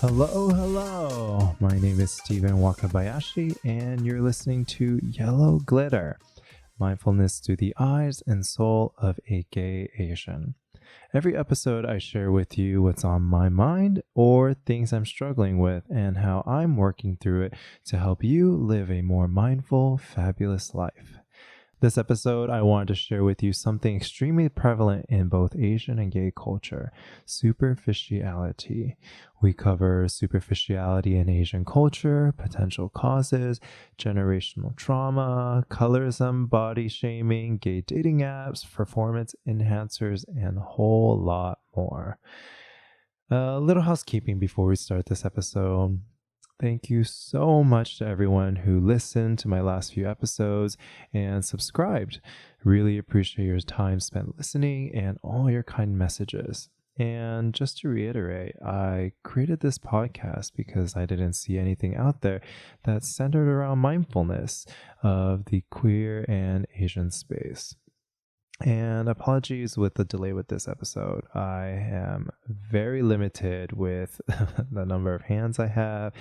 Hello. My name is Stephen Wakabayashi, and you're listening to Yellow Glitter, mindfulness through the eyes and soul of a gay Asian. Every episode, I share with you what's on my mind or things I'm struggling with and how I'm working through it to help you live a more mindful, fabulous life. This episode, I wanted to share with you something extremely prevalent in both Asian and gay culture, superficiality. We cover superficiality in Asian culture, potential causes, generational trauma, colorism, body shaming, gay dating apps, performance enhancers, and a whole lot more. A little housekeeping before we start this episode. Thank you so much to everyone who listened to my last few episodes and subscribed. Really appreciate your time spent listening and all your kind messages. And just to reiterate, I created this podcast because I didn't see anything out there that's centered around mindfulness of the queer and Asian space. And apologies with the delay with this episode. I am very limited with the number of hands I have,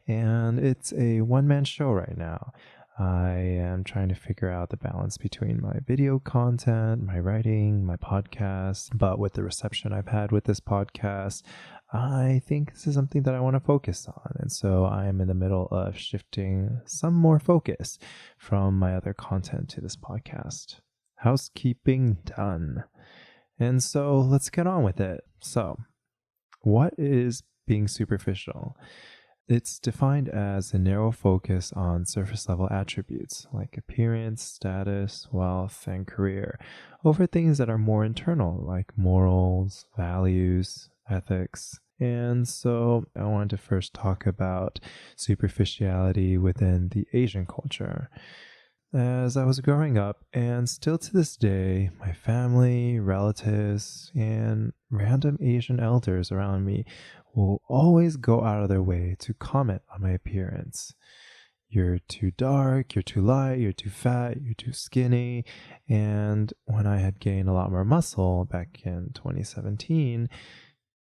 and it's a one-man show right now. I am trying to figure out the balance between my video content, my writing, my podcast, but with the reception I've had with this podcast, I think this is something that I want to focus on. And so I am in the middle of shifting some more focus from my other content to this podcast. Housekeeping done. And so let's get on with it. So, what is being superficial? It's defined as a narrow focus on surface level attributes like appearance, status, wealth, and career over things that are more internal like morals, values, ethics. And so I wanted to first talk about superficiality within the Asian culture. As I was growing up, and still to this day, my family, relatives, and random Asian elders around me will always go out of their way to comment on my appearance. You're too dark, you're too light, you're too fat, you're too skinny. And when I had gained a lot more muscle back in 2017,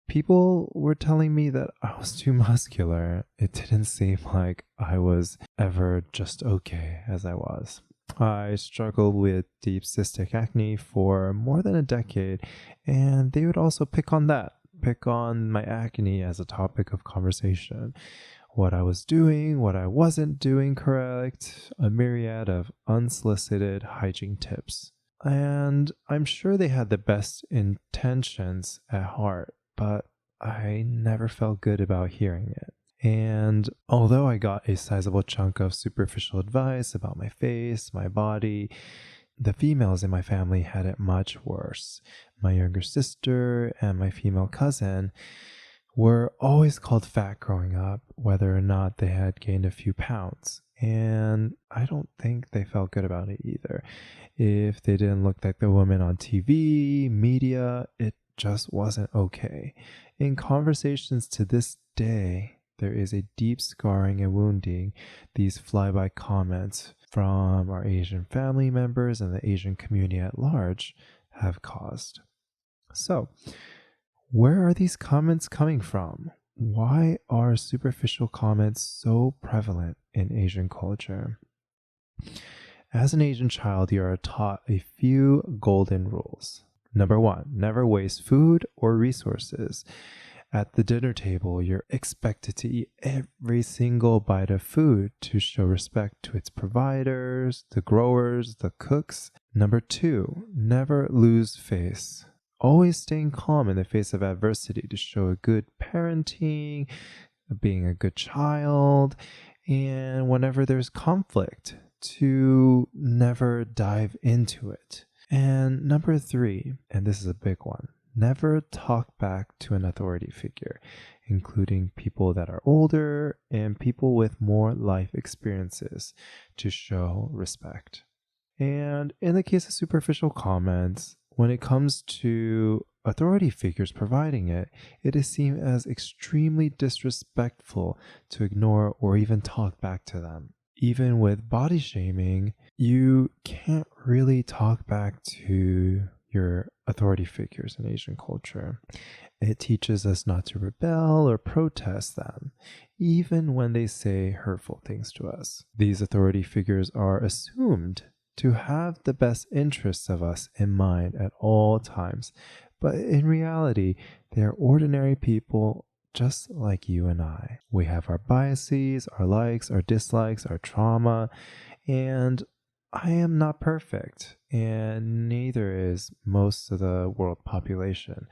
people were telling me that I was too muscular. It didn't seem like I was ever just okay as I was. I struggled with deep cystic acne for more than a decade, and they would also pick on my acne as a topic of conversation. What I was doing, what I wasn't doing correct, a myriad of unsolicited hygiene tips. And I'm sure they had the best intentions at heart, but I never felt good about hearing it. And although I got a sizable chunk of superficial advice about my face, my body, the females in my family had it much worse. My younger sister and my female cousin were always called fat growing up, whether or not they had gained a few pounds. And I don't think they felt good about it either. If they didn't look like the woman on TV, media, it just wasn't okay. In conversations to this day, there is a deep scarring and wounding these flyby comments from our Asian family members and the Asian community at large have caused. So, where are these comments coming from? Why are superficial comments so prevalent in Asian culture? As an Asian child, you are taught a few golden rules. Number 1, never waste food or resources. At the dinner table, you're expected to eat every single bite of food to show respect to its providers, the growers, the cooks. Number 2, never lose face. Always staying calm in the face of adversity to show a good parenting, being a good child, and whenever there's conflict, to never dive into it. And number 3, and this is a big one, never talk back to an authority figure, including people that are older and people with more life experiences, to show respect. And in the case of superficial comments, when it comes to authority figures providing it, it is seen as extremely disrespectful to ignore or even talk back to them. Even with body shaming, you can't really talk back to your authority figures in Asian culture. It teaches us not to rebel or protest them, even when they say hurtful things to us. These authority figures are assumed to have the best interests of us in mind at all times, but in reality, they are ordinary people just like you and I. We have our biases, our likes, our dislikes, our trauma, and I am not perfect, and neither is most of the world population.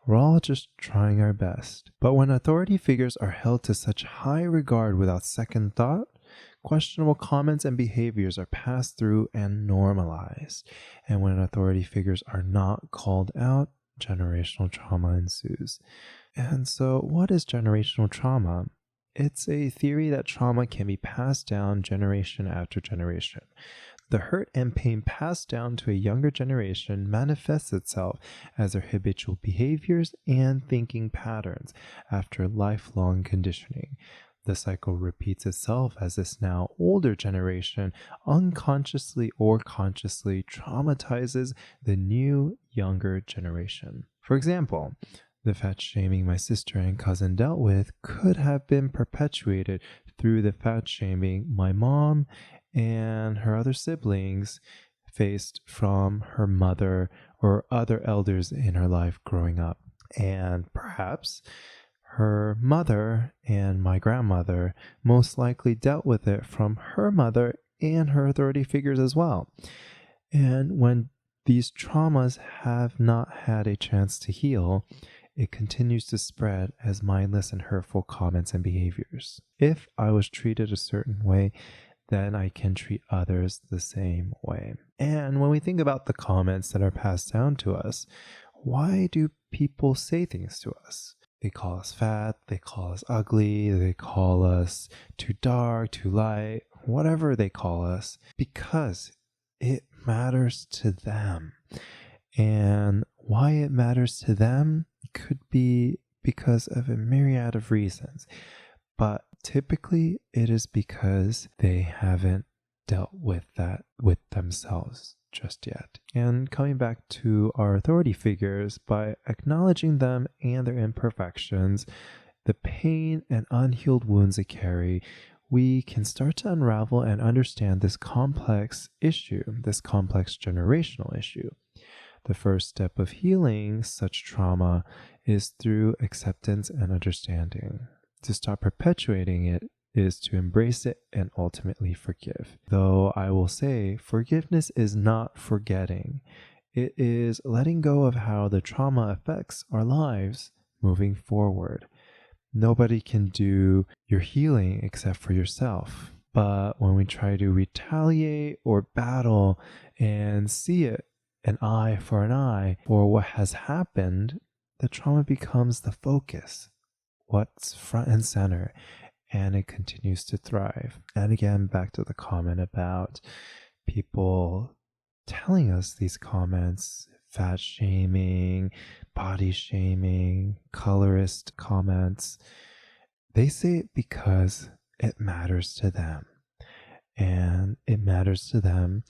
We're all just trying our best. But when authority figures are held to such high regard without second thought, questionable comments and behaviors are passed through and normalized. And when authority figures are not called out, generational trauma ensues. And so, what is generational trauma? It's a theory that trauma can be passed down generation after generation. The hurt and pain passed down to a younger generation manifests itself as their habitual behaviors and thinking patterns after lifelong conditioning. The cycle repeats itself as this now older generation unconsciously or consciously traumatizes the new younger generation. For example, the fat shaming my sister and cousin dealt with could have been perpetuated through the fat shaming my mom and her other siblings faced from her mother or other elders in her life growing up. And perhaps her mother and my grandmother most likely dealt with it from her mother and her authority figures as well. And when these traumas have not had a chance to heal, it continues to spread as mindless and hurtful comments and behaviors. If I was treated a certain way, then I can treat others the same way. And when we think about the comments that are passed down to us, why do people say things to us? They call us fat, they call us ugly, they call us too dark, too light, whatever they call us, because it matters to them. And why it matters to them could be because of a myriad of reasons. But typically it is because they haven't dealt with that with themselves just yet. And coming back to our authority figures, by acknowledging them and their imperfections, the pain and unhealed wounds they carry, we can start to unravel and understand this complex issue, this complex generational issue. The first step of healing such trauma is through acceptance and understanding. To stop perpetuating it is to embrace it and ultimately forgive. Though I will say, forgiveness is not forgetting. It is letting go of how the trauma affects our lives moving forward. Nobody can do your healing except for yourself. But when we try to retaliate or battle and see it an eye for an eye for what has happened, the trauma becomes the focus, what's front and center, and it continues to thrive. And again, back to the comment about people telling us these comments, fat shaming, body shaming, colorist comments. They say it because it matters to them. And it matters to them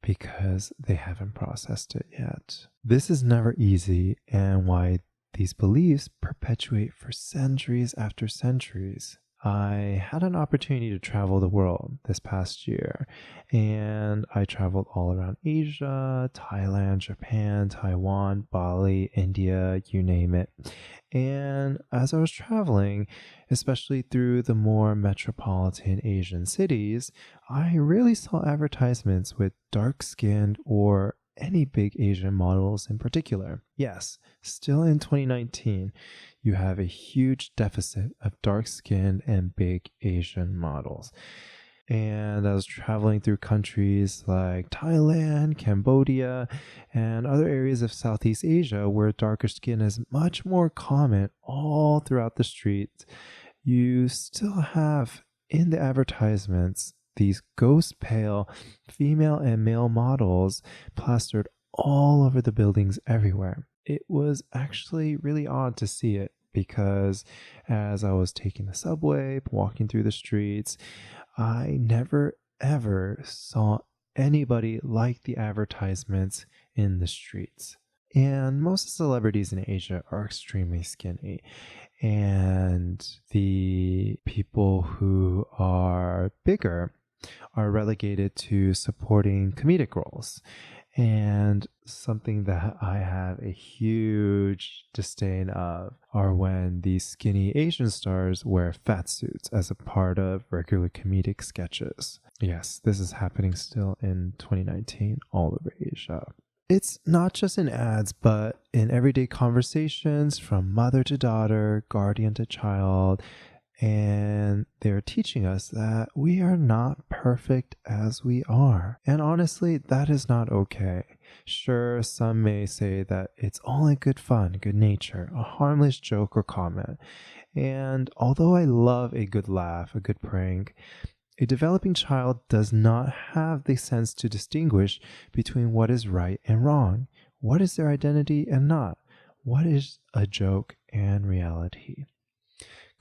because they haven't processed it yet. This is never easy, and why these beliefs perpetuate for centuries after centuries. I had an opportunity to travel the world this past year, and I traveled all around Asia, Thailand, Japan, Taiwan, Bali, India, you name it. And as I was traveling, especially through the more metropolitan Asian cities, I rarely saw advertisements with dark-skinned or any big Asian models in particular. Yes, still in 2019, you have a huge deficit of dark-skinned and big Asian models. And I was traveling through countries like Thailand, Cambodia, and other areas of Southeast Asia where darker skin is much more common all throughout the streets. You still have in the advertisements these ghost pale female and male models plastered all over the buildings everywhere. It was actually really odd to see it because as I was taking the subway, walking through the streets, I never ever saw anybody like the advertisements in the streets. And most celebrities in Asia are extremely skinny. And the people who are bigger are relegated to supporting comedic roles. And something that I have a huge disdain of are when these skinny Asian stars wear fat suits as a part of regular comedic sketches. Yes, this is happening still in 2019 all over Asia. It's not just in ads, but in everyday conversations from mother to daughter, guardian to child. And they're teaching us that we are not perfect as we are. And honestly, that is not okay. Sure, some may say that it's all in good fun, good nature, a harmless joke or comment. And although I love a good laugh, a good prank, a developing child does not have the sense to distinguish between what is right and wrong, what is their identity and not, what is a joke and reality.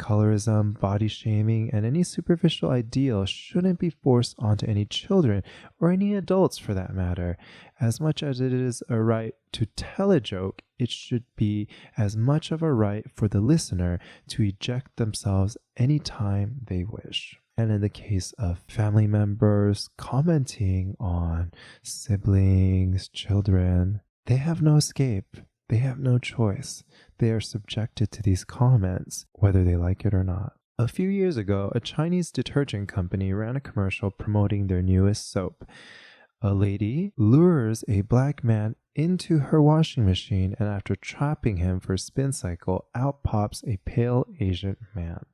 Colorism, body shaming, and any superficial ideal shouldn't be forced onto any children or any adults for that matter. As much as it is a right to tell a joke, it should be as much of a right for the listener to eject themselves anytime they wish. And in the case of family members commenting on siblings, children, they have no escape. They have no choice. They are subjected to these comments, whether they like it or not. A few years ago, a Chinese detergent company ran a commercial promoting their newest soap. A lady lures a black man into her washing machine, and after trapping him for a spin cycle, out pops a pale Asian man.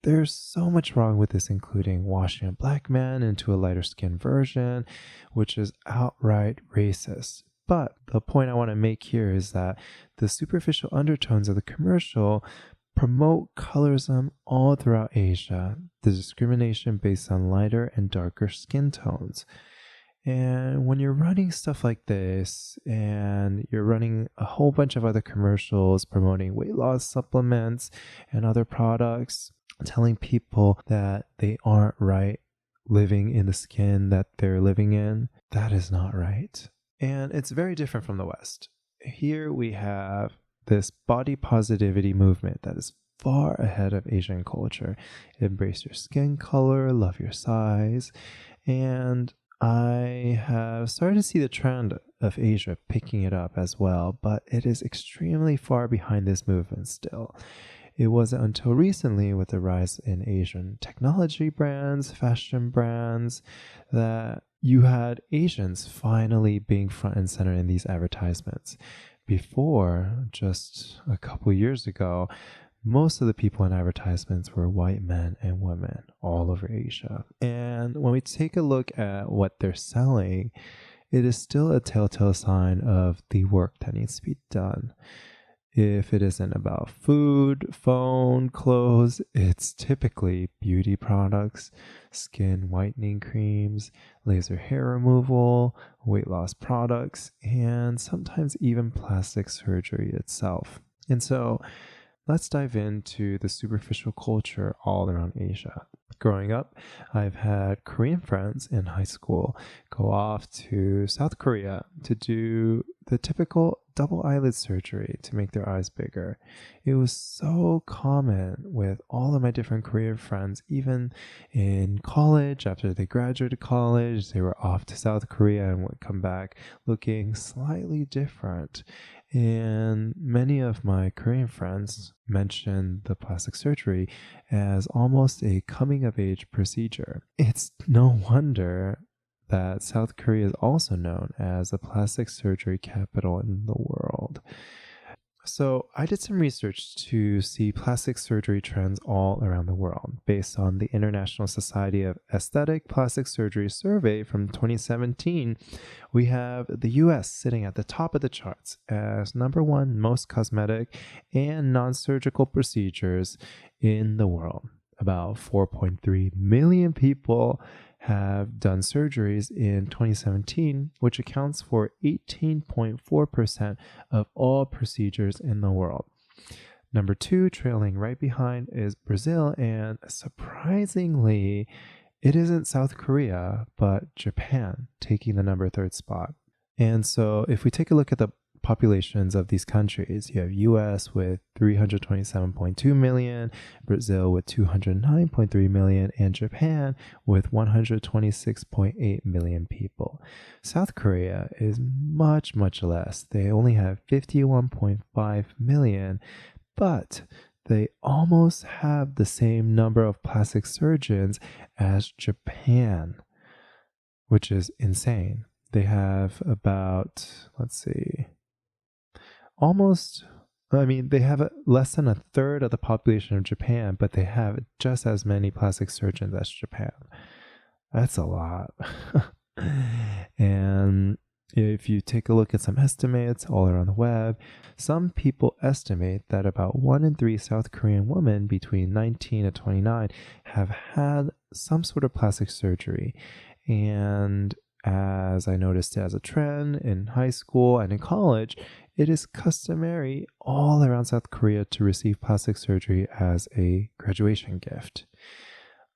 There's so much wrong with this, including washing a black man into a lighter skinned version, which is outright racist. But the point I want to make here is that the superficial undertones of the commercial promote colorism all throughout Asia, the discrimination based on lighter and darker skin tones. And when you're running stuff like this, and you're running a whole bunch of other commercials promoting weight loss supplements and other products, telling people that they aren't right living in the skin that they're living in, that is not right. And it's very different from the West. Here we have this body positivity movement that is far ahead of Asian culture. Embrace your skin color, love your size. And I have started to see the trend of Asia picking it up as well, but it is extremely far behind this movement still. It wasn't until recently, with the rise in Asian technology brands, fashion brands, that you had Asians finally being front and center in these advertisements. Before, just a couple years ago, most of the people in advertisements were white men and women all over Asia. And when we take a look at what they're selling, it is still a telltale sign of the work that needs to be done. If it isn't about food, phone, clothes, it's typically beauty products, skin whitening creams, laser hair removal, weight loss products, and sometimes even plastic surgery itself. And so let's dive into the superficial culture all around Asia. Growing up, I've had Korean friends in high school go off to South Korea to do the typical double eyelid surgery to make their eyes bigger. It was so common with all of my different Korean friends, even in college. After they graduated college, they were off to South Korea and would come back looking slightly different. And many of my Korean friends mentioned the plastic surgery as almost a coming of age procedure. It's no wonder that South Korea is also known as the plastic surgery capital in the world. So I did some research to see plastic surgery trends all around the world based on the International Society of Aesthetic Plastic Surgery survey from 2017. We have the US sitting at the top of the charts as number one most cosmetic and non-surgical procedures in the world. About 4.3 million people have done surgeries in 2017, which accounts for 18.4% of all procedures in the world. Number two, trailing right behind, is Brazil, and surprisingly, it isn't South Korea, but Japan taking the number third spot. And so if we take a look at the populations of these countries. You have US with 327.2 million, Brazil with 209.3 million, and Japan with 126.8 million people. South Korea is much, much less. They only have 51.5 million, but they almost have the same number of plastic surgeons as Japan, which is insane. They have about, they have less than a third of the population of Japan, but they have just as many plastic surgeons as Japan. That's a lot. And if you take a look at some estimates all around the web, some people estimate that about 1 in 3 South Korean women between 19 and 29 have had some sort of plastic surgery. And as I noticed as a trend in high school and in college, it is customary all around South Korea to receive plastic surgery as a graduation gift.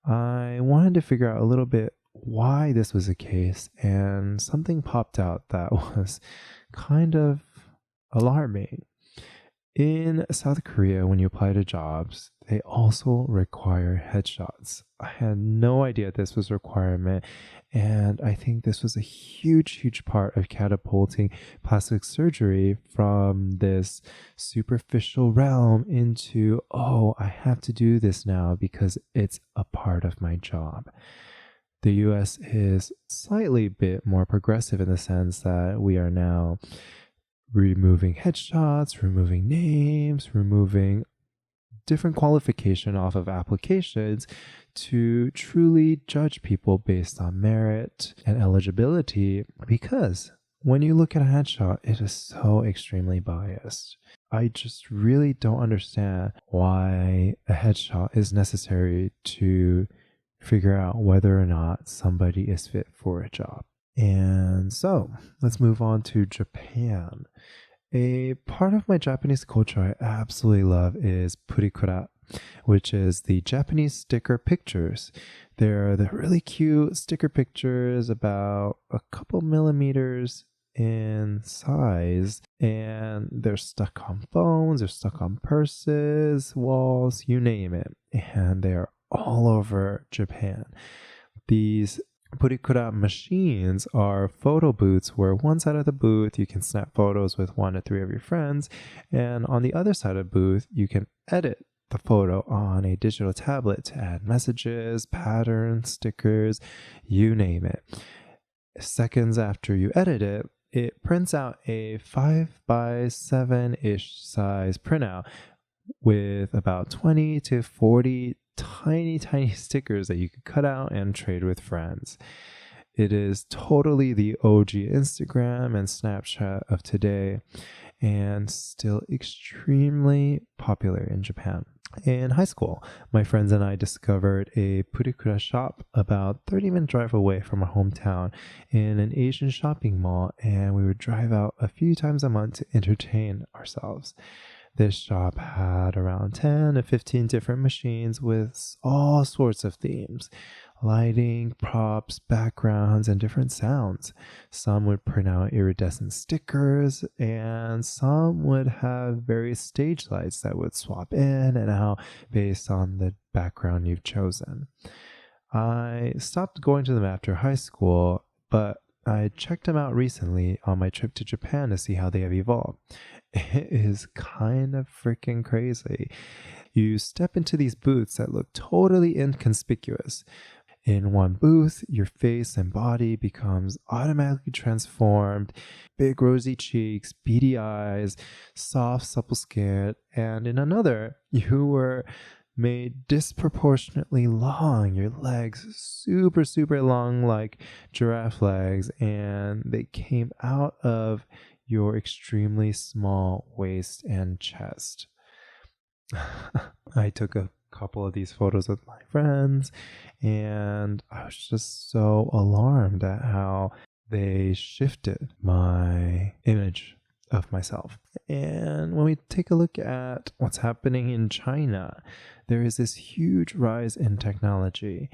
I wanted to figure out a little bit why this was the case, and something popped out that was kind of alarming. In South Korea, when you apply to jobs, they also require headshots. I had no idea this was a requirement, and I think this was a huge, huge part of catapulting plastic surgery from this superficial realm into, oh, I have to do this now because it's a part of my job. The US is slightly bit more progressive in the sense that we are now removing headshots, removing names, removing different qualification off of applications to truly judge people based on merit and eligibility, because when you look at a headshot, it is so extremely biased. I just really don't understand why a headshot is necessary to figure out whether or not somebody is fit for a job. And so let's move on to Japan. A part of my Japanese culture I absolutely love is Purikura, which is the Japanese sticker pictures. They're the really cute sticker pictures about a couple millimeters in size, and they're stuck on phones, they're stuck on purses, walls, you name it, and they're all over Japan. These Purikura machines are photo booths where one side of the booth you can snap photos with 1 to 3 of your friends, and on the other side of the booth you can edit the photo on a digital tablet to add messages, patterns, stickers, you name it. Seconds after you edit it, it prints out a 5x7-ish size printout with about 20 to 40 tiny stickers that you could cut out and trade with friends. It is totally the OG Instagram and Snapchat of today, and still extremely popular in Japan. In high school, my friends and I discovered a Purikura shop about 30-minute drive away from our hometown in an Asian shopping mall, and we would drive out a few times a month to entertain ourselves. This shop had around 10 to 15 different machines with all sorts of themes: lighting, props, backgrounds, and different sounds. Some would print out iridescent stickers, and some would have various stage lights that would swap in and out based on the background you've chosen. I stopped going to them after high school, but I checked them out recently on my trip to Japan to see how they have evolved. It is kind of freaking crazy. You step into these booths that look totally inconspicuous. In one booth, your face and body becomes automatically transformed, big rosy cheeks, beady eyes, soft, supple skin, and in another, you were made disproportionately long. Your legs super long, like giraffe legs, and they came out of your extremely small waist and chest. I took a couple of these photos with my friends, and I was just so alarmed at how they shifted my image of myself. And when we take a look at what's happening in China, there is this huge rise in technology,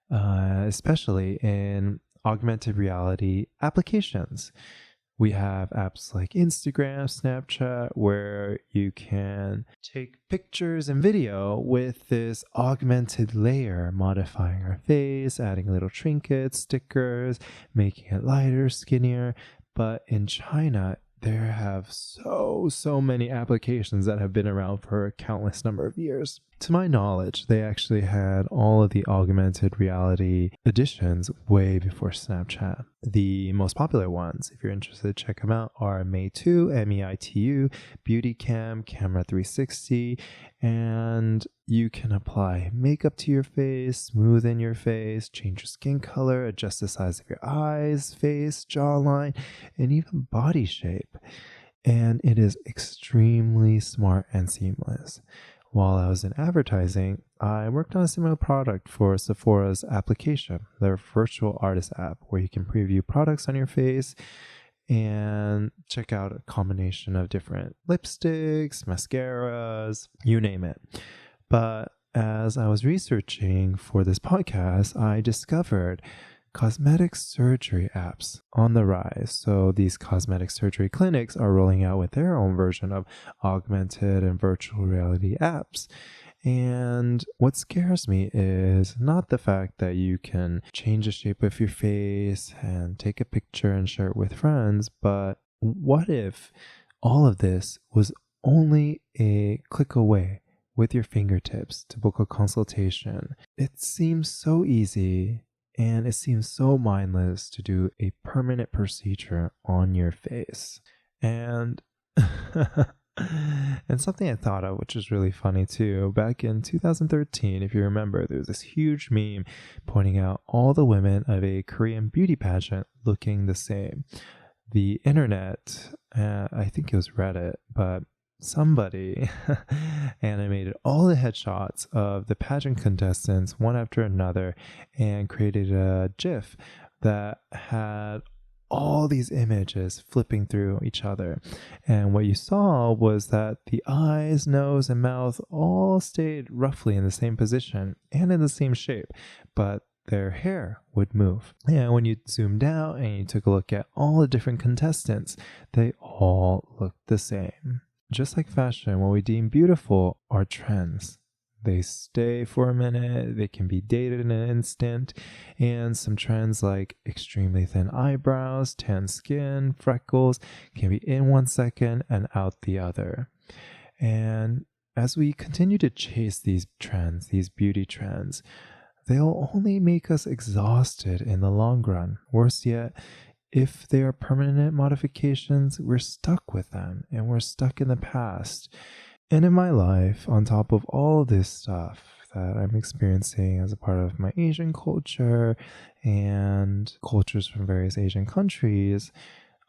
especially in augmented reality applications. We have apps like Instagram, Snapchat, where you can take pictures and video with this augmented layer, modifying our face, adding little trinkets, stickers, making it lighter, skinnier. But in China, there have so many applications that have been around for a countless number of years. To my knowledge, they actually had all of the augmented reality editions way before Snapchat. The most popular ones, if you're interested, check them out, are Meitu, Meitu, Beauty Cam, Camera 360, and you can apply makeup to your face, smoothen your face, change your skin color, adjust the size of your eyes, face, jawline, and even body shape. And it is extremely smart and seamless. While I was in advertising, I worked on a similar product for Sephora's application, their virtual artist app, where you can preview products on your face and check out a combination of different lipsticks, mascaras, you name it. But as I was researching for this podcast, I discovered cosmetic surgery apps on the rise. So these cosmetic surgery clinics are rolling out with their own version of augmented and virtual reality apps. And what scares me is not the fact that you can change the shape of your face and take a picture and share it with friends, but what if all of this was only a click away with your fingertips to book a consultation? It seems so easy. And it seems so mindless to do a permanent procedure on your face. And and something I thought of, which is really funny too, back in 2013, if you remember, there was this huge meme pointing out all the women of a Korean beauty pageant looking the same. The internet, I think it was Reddit, but somebody animated all the headshots of the pageant contestants one after another and created a GIF that had all these images flipping through each other. And what you saw was that the eyes, nose, and mouth all stayed roughly in the same position and in the same shape, but their hair would move. And when you zoomed out and you took a look at all the different contestants, they all looked the same. Just like fashion, what we deem beautiful are trends. They stay for a minute, they can be dated in an instant, and some trends like extremely thin eyebrows, tan skin, freckles can be in 1 second and out the other. And as we continue to chase these trends, these beauty trends, they'll only make us exhausted in the long run. Worse yet, if they are permanent modifications, we're stuck with them and we're stuck in the past. And in my life, on top of all this stuff that I'm experiencing as a part of my Asian culture and cultures from various Asian countries,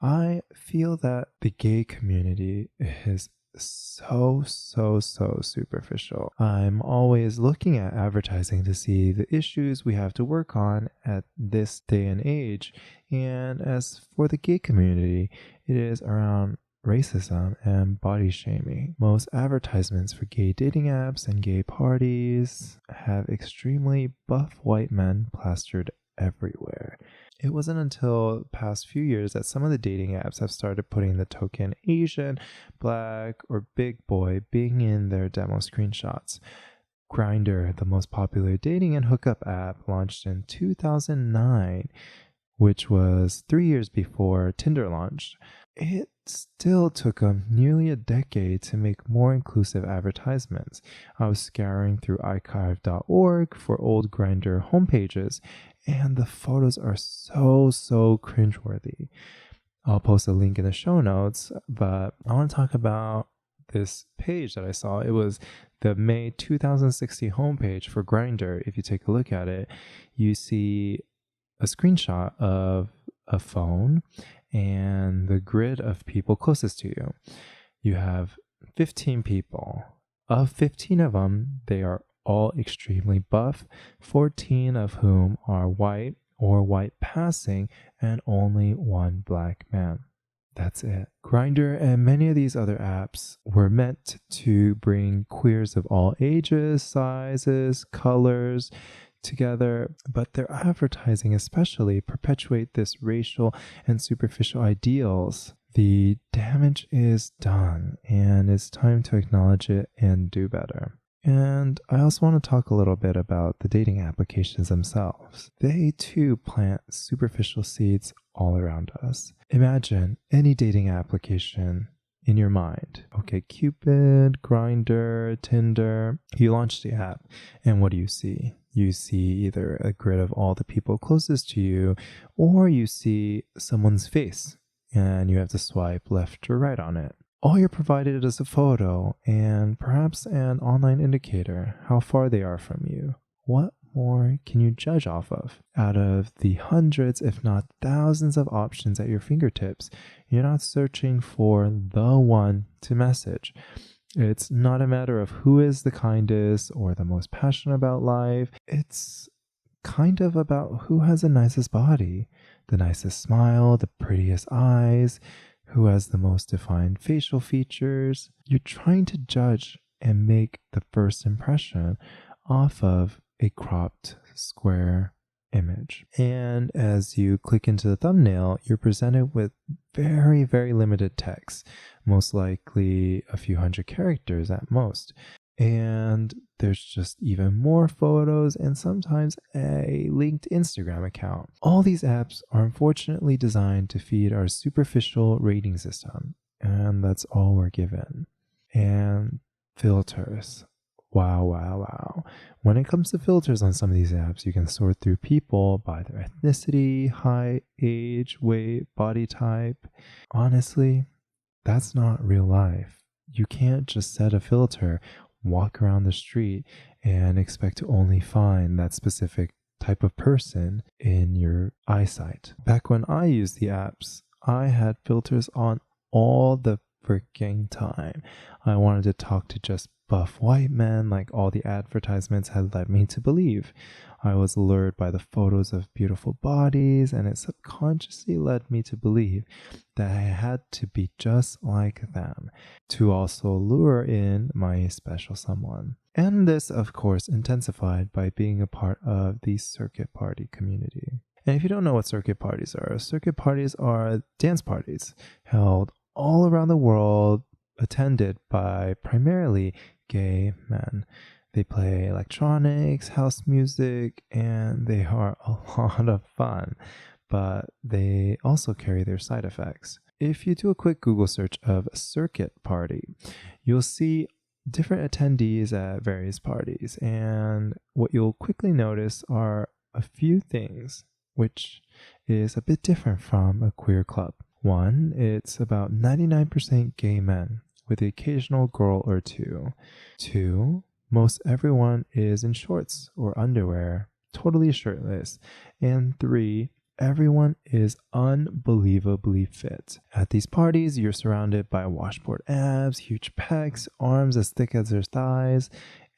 I feel that the gay community is so superficial. I'm always looking at advertising to see the issues we have to work on at this day and age. And as for the gay community, it is around racism and body shaming. Most advertisements for gay dating apps and gay parties have extremely buff white men plastered everywhere. It wasn't until the past few years that some of the dating apps have started putting the token Asian, Black, or big boy being in their demo screenshots. Grindr, the most popular dating and hookup app, launched in 2009, which was 3 years before Tinder launched. It still took them nearly a decade to make more inclusive advertisements. I was scouring through archive.org for old Grindr homepages, and the photos are so cringeworthy. I'll post a link in the show notes, but I want to talk about this page that I saw. It was the May 2016 homepage for Grindr. If you take a look at it, you see a screenshot of a phone and the grid of people closest to you. You have 15 people. Of 15 of them, they are all extremely buff, 14 of whom are white or white passing, and only one black man. That's it. Grindr and many of these other apps were meant to bring queers of all ages, sizes, colors together, but their advertising especially perpetuate this racial and superficial ideals. The damage is done, and it's time to acknowledge it and do better. And I also want to talk a little bit about the dating applications themselves. They too plant superficial seeds all around us. Imagine any dating application in your mind. Okay, Cupid, Grindr, Tinder. You launch the app, and what do you see? You see either a grid of all the people closest to you, or you see someone's face, and you have to swipe left or right on it. All you're provided is a photo and perhaps an online indicator how far they are from you. What more can you judge off of? Out of the hundreds, if not thousands of options at your fingertips, you're not searching for the one to message. It's not a matter of who is the kindest or the most passionate about life. It's kind of about who has the nicest body, the nicest smile, the prettiest eyes, who has the most defined facial features. You're trying to judge and make the first impression off of a cropped square image. And as you click into the thumbnail, you're presented with very, very limited text, most likely a few hundred characters at most. And there's just even more photos and sometimes a linked Instagram account. All these apps are unfortunately designed to feed our superficial rating system, and that's all we're given. And filters. Wow. When it comes to filters on some of these apps, you can sort through people by their ethnicity, height, age, weight, body type. Honestly, that's not real life. You can't just set a filter, walk around the street, and expect to only find that specific type of person in your eyesight. Back when I used the apps, I had filters on all the freaking time. I wanted to talk to just buff white men like all the advertisements had led me to believe. I was lured by the photos of beautiful bodies, and it subconsciously led me to believe that I had to be just like them to also lure in my special someone. And this, of course, intensified by being a part of the circuit party community. And if you don't know what circuit parties are dance parties held all around the world, attended by primarily gay men. They play electronics, house music, and they are a lot of fun, but they also carry their side effects. If you do a quick Google search of circuit party, you'll see different attendees at various parties, and what you'll quickly notice are a few things which is a bit different from a queer club. One, it's about 99% gay men, with the occasional girl or two. Two, most everyone is in shorts or underwear, totally shirtless. And three, everyone is unbelievably fit. At these parties, you're surrounded by washboard abs, huge pecs, arms as thick as their thighs,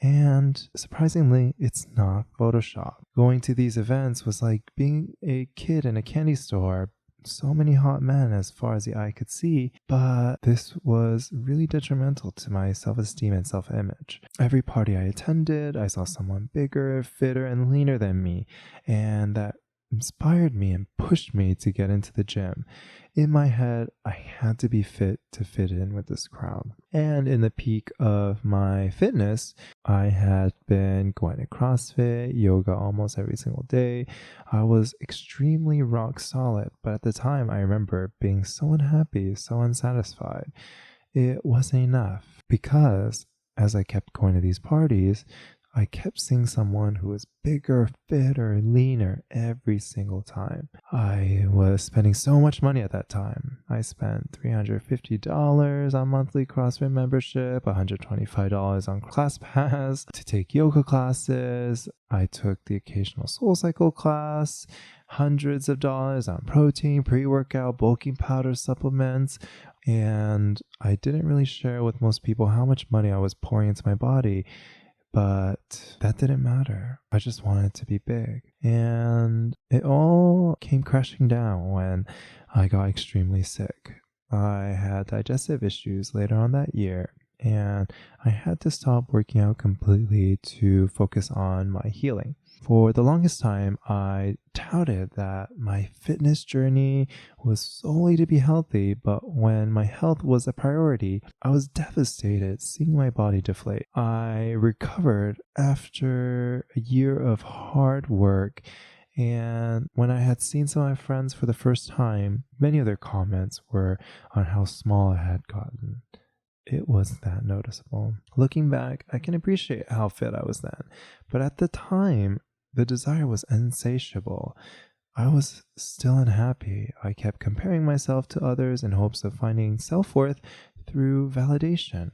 and surprisingly, it's not Photoshop. Going to these events was like being a kid in a candy store. So many hot men as far as the eye could see, but this was really detrimental to my self-esteem and self-image. Every party I attended, I saw someone bigger, fitter, and leaner than me, and that inspired me and pushed me to get into the gym. In my head, I had to be fit to fit in with this crowd. And in the peak of my fitness, I had been going to CrossFit, yoga almost every single day. I was extremely rock solid, but at the time I remember being so unhappy, so unsatisfied. It wasn't enough because as I kept going to these parties, I kept seeing someone who was bigger, fitter, leaner every single time. I was spending so much money at that time. I spent $350 on monthly CrossFit membership, $125 on ClassPass to take yoga classes. I took the occasional SoulCycle class, hundreds of dollars on protein, pre-workout, bulking powder, supplements, and I didn't really share with most people how much money I was pouring into my body. But that didn't matter. I just wanted to be big. And it all came crashing down when I got extremely sick. I had digestive issues later on that year, and I had to stop working out completely to focus on my healing. For the longest time, I touted that my fitness journey was solely to be healthy, but when my health was a priority, I was devastated seeing my body deflate. I recovered after a year of hard work, and when I had seen some of my friends for the first time, many of their comments were on how small I had gotten. It was that noticeable. Looking back, I can appreciate how fit I was then, but at the time, the desire was insatiable. I was still unhappy. I kept comparing myself to others in hopes of finding self-worth through validation,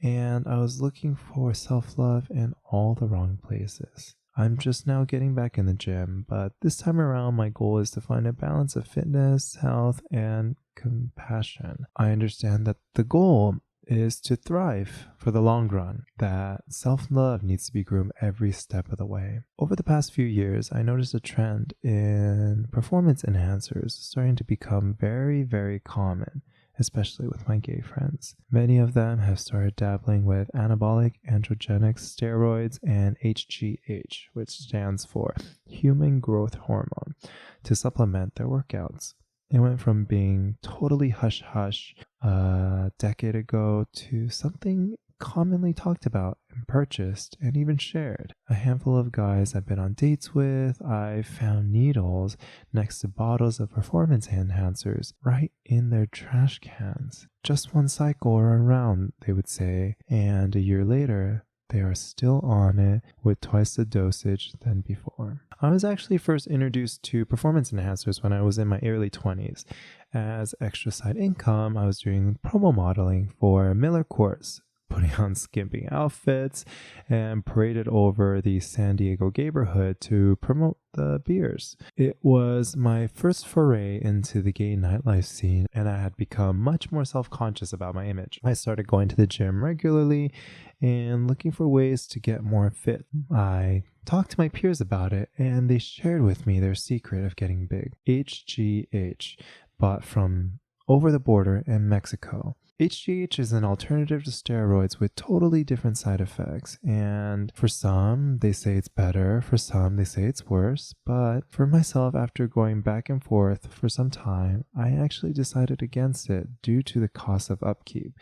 and I was looking for self-love in all the wrong places. I'm just now getting back in the gym, but this time around my goal is to find a balance of fitness, health, and compassion. I understand that the goal is to thrive for the long run, that self-love needs to be groomed every step of the way. Over the past few years, I noticed a trend in performance enhancers starting to become very, very common, especially with my gay friends. Many of them have started dabbling with anabolic androgenic steroids and HGH, which stands for human growth hormone, to supplement their workouts. It went from being totally hush-hush a decade ago to something commonly talked about and purchased and even shared. A handful of guys I've been on dates with, I found needles next to bottles of performance enhancers right in their trash cans. Just one cycle around, they would say, and a year later, they are still on it with twice the dosage than before. I was actually first introduced to performance enhancers when I was in my early 20s. As extra side income, I was doing promo modeling for Miller Coors, putting on skimpy outfits and paraded over the San Diego neighborhood to promote the beers. It was my first foray into the gay nightlife scene, and I had become much more self-conscious about my image. I started going to the gym regularly and looking for ways to get more fit. I talked to my peers about it, and they shared with me their secret of getting big. HGH, bought from over the border in Mexico. HGH is an alternative to steroids with totally different side effects, and for some, they say it's better, for some, they say it's worse, but for myself, after going back and forth for some time, I actually decided against it due to the cost of upkeep,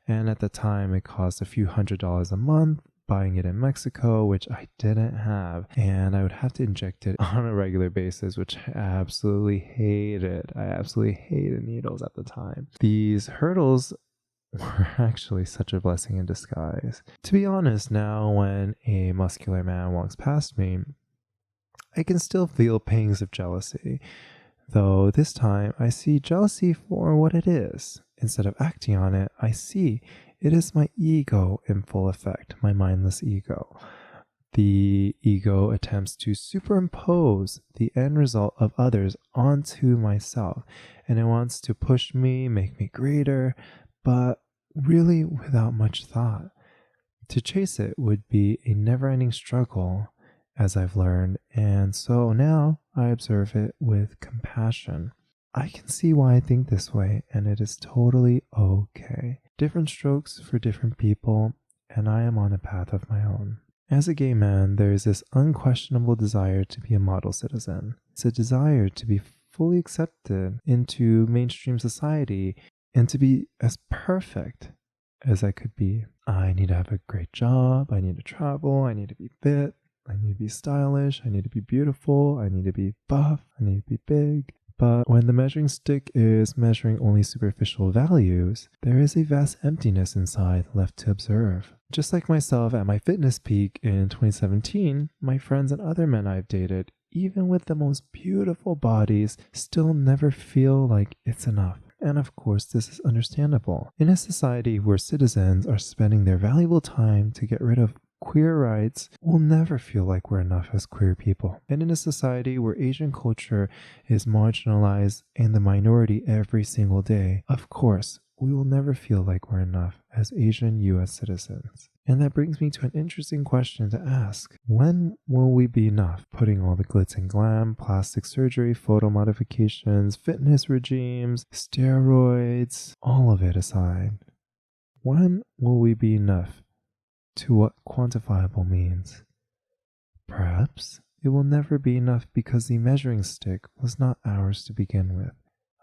and at the time, it cost a few $100s a month, buying it in Mexico, which I didn't have, and I would have to inject it on a regular basis, which I absolutely hated. I absolutely hated needles at the time. These hurdles were actually such a blessing in disguise. To be honest, now when a muscular man walks past me, I can still feel pangs of jealousy, though this time I see jealousy for what it is. Instead of acting on it, I see it is my ego in full effect, my mindless ego. The ego attempts to superimpose the end result of others onto myself, and it wants to push me, make me greater, but really without much thought. To chase it would be a never-ending struggle, as I've learned, and so now I observe it with compassion. I can see why I think this way, and it is totally okay. Different strokes for different people, and I am on a path of my own. As a gay man, there is this unquestionable desire to be a model citizen. It's a desire to be fully accepted into mainstream society and to be as perfect as I could be. I need to have a great job, I need to travel, I need to be fit, I need to be stylish, I need to be beautiful, I need to be buff, I need to be big. But when the measuring stick is measuring only superficial values, there is a vast emptiness inside left to observe. Just like myself at my fitness peak in 2017, my friends and other men I've dated, even with the most beautiful bodies, still never feel like it's enough. And of course, this is understandable. In a society where citizens are spending their valuable time to get rid of queer rights, we'll never feel like we're enough as queer people. And in a society where Asian culture is marginalized and the minority every single day, of course, we will never feel like we're enough as Asian US citizens. And that brings me to an interesting question to ask. When will we be enough? Putting all the glitz and glam, plastic surgery, photo modifications, fitness regimes, steroids, all of it aside. When will we be enough to what quantifiable means? Perhaps it will never be enough because the measuring stick was not ours to begin with.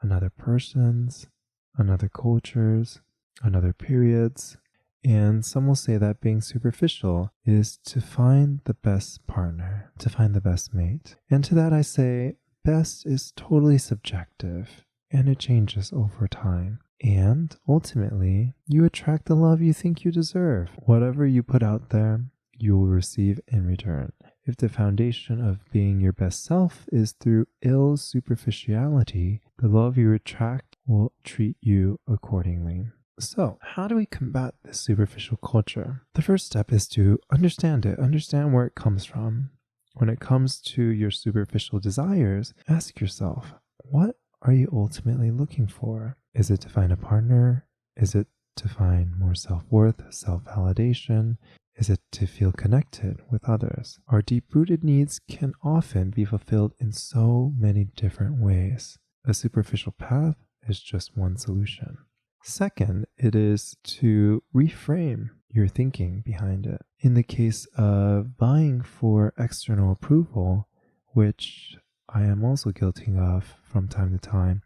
Another person's, another culture's, another period's, and some will say that being superficial is to find the best partner, to find the best mate. And to that I say, best is totally subjective, and it changes over time. And ultimately, you attract the love you think you deserve. Whatever you put out there, you will receive in return. If the foundation of being your best self is through ill superficiality, the love you attract will treat you accordingly. So, how do we combat this superficial culture? The first step is to understand it, understand where it comes from. When it comes to your superficial desires, ask yourself, what are you ultimately looking for? Is it to find a partner? Is it to find more self-worth, self-validation? Is it to feel connected with others? Our deep-rooted needs can often be fulfilled in so many different ways. A superficial path is just one solution. Second, it is to reframe your thinking behind it. In the case of vying for external approval, which I am also guilty of from time to time,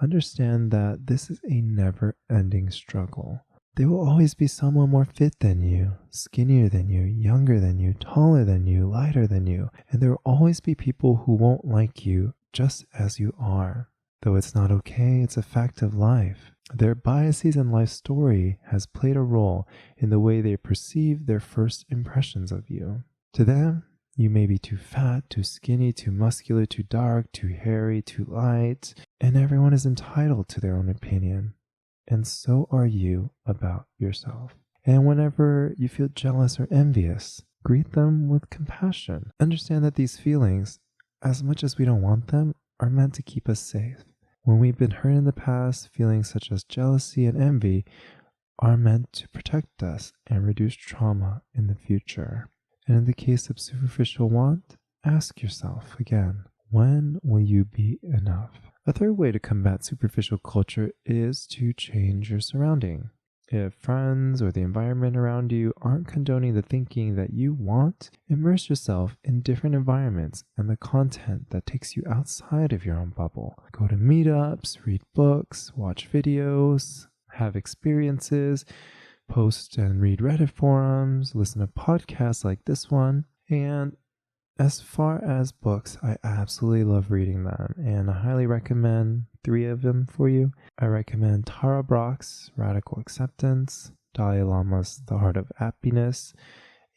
understand that this is a never-ending struggle. There will always be someone more fit than you, skinnier than you, younger than you, taller than you, lighter than you, and there will always be people who won't like you just as you are. Though it's not okay, it's a fact of life. Their biases and life story has played a role in the way they perceive their first impressions of you. To them, you may be too fat, too skinny, too muscular, too dark, too hairy, too light, and everyone is entitled to their own opinion. And so are you about yourself. And whenever you feel jealous or envious, greet them with compassion. Understand that these feelings, as much as we don't want them, are meant to keep us safe. When we've been hurt in the past, feelings such as jealousy and envy are meant to protect us and reduce trauma in the future. And in the case of superficial want, ask yourself again, when will you be enough? A third way to combat superficial culture is to change your surrounding. If friends or the environment around you aren't condoning the thinking that you want, immerse yourself in different environments and the content that takes you outside of your own bubble. Go to meetups, read books, watch videos, have experiences, post and read Reddit forums, listen to podcasts like this one. And as far as books, I absolutely love reading them, and I highly recommend 3 of them for you. I recommend Tara Brach's Radical Acceptance, Dalai Lama's The Heart of Happiness,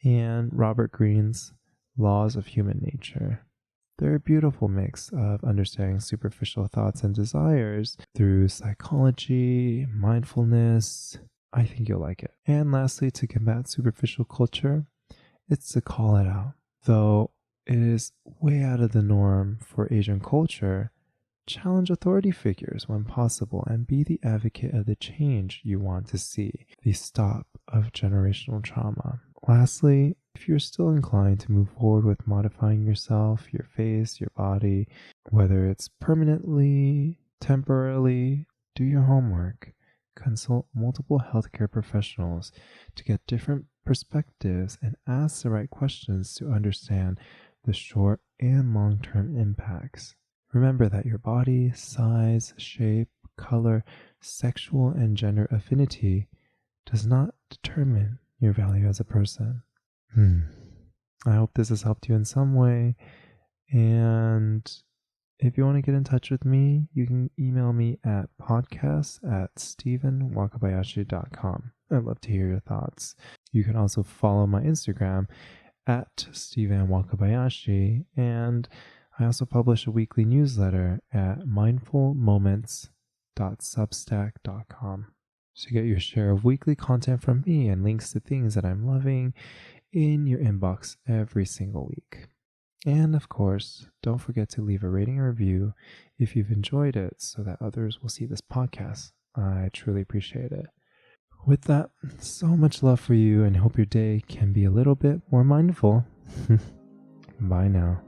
and Robert Greene's Laws of Human Nature. They're a beautiful mix of understanding superficial thoughts and desires through psychology, mindfulness. I think you'll like it. And lastly, to combat superficial culture, it's to call it out. Though it is way out of the norm for Asian culture, challenge authority figures when possible and be the advocate of the change you want to see, the stop of generational trauma. Lastly, if you're still inclined to move forward with modifying yourself, your face, your body, whether it's permanently, temporarily, do your homework. Consult multiple healthcare professionals to get different perspectives and ask the right questions to understand the short and long-term impacts. Remember that your body, size, shape, color, sexual and gender affinity does not determine your value as a person. I hope this has helped you in some way, and if you want to get in touch with me, you can email me at podcast@stephenwakabayashi.com. I'd love to hear your thoughts. You can also follow my Instagram at Stephen Wakabayashi, and I also publish a weekly newsletter at mindfulmoments.substack.com. So get your share of weekly content from me and links to things that I'm loving in your inbox every single week. And of course, don't forget to leave a rating and review if you've enjoyed it so that others will see this podcast. I truly appreciate it. With that, so much love for you and hope your day can be a little bit more mindful. Bye now.